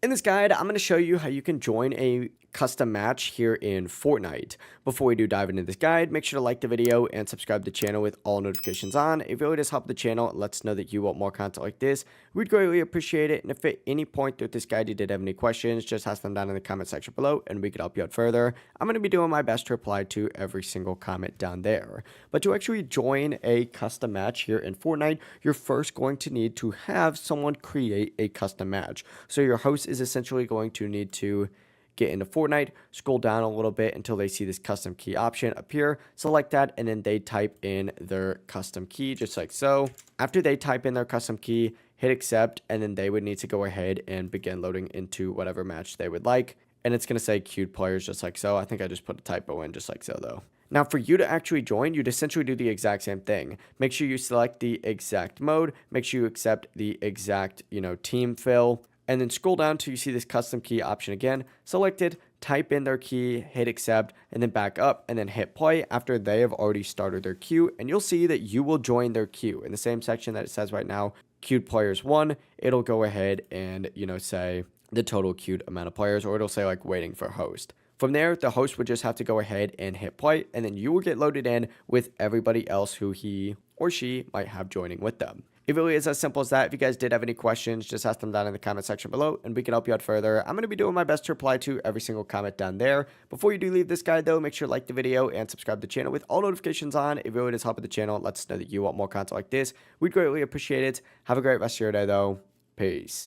In this guide, I'm going to show you how you can join a custom match here in Fortnite. Before we do dive into this guide, make sure to like the video and subscribe to the channel with all notifications on. It really does help the channel and lets us know that you want more content like this. We'd greatly appreciate it. And if at any point through this guide you did have any questions, just ask them down in the comment section below and we could help you out further. I'm going to be doing my best to reply to every single comment down there. But to actually join a custom match here in Fortnite, you're first going to need to have someone create a custom match. So your host is essentially going to need to get into Fortnite, scroll down a little bit until they see this custom key option appear, select that, and then they type in their custom key just like so. After they type in their custom key, hit accept, and then they would need to go ahead and begin loading into whatever match they would like. And it's going to say queued players just like so. I think I just put a typo in just like so though. Now for you to actually join, you'd essentially do the exact same thing. Make sure you select the exact mode, make sure you accept the exact, team fill, and then scroll down till you see this custom key option again. Select it, type in their key, hit accept, and then back up and then hit play after they have already started their queue. And you'll see that you will join their queue in the same section that it says right now, queued players 1. It'll go ahead and, say the total queued amount of players, or it'll say like waiting for host. From there, the host would just have to go ahead and hit play, and then you will get loaded in with everybody else who he or she might have joining with them. It really is as simple as that. If you guys did have any questions, just ask them down in the comment section below and we can help you out further. I'm going to be doing my best to reply to every single comment down there. Before you do leave this guide though, make sure to like the video and subscribe to the channel with all notifications on. It really does help the channel. It lets us know that you want more content like this. We'd greatly appreciate it. Have a great rest of your day though. Peace.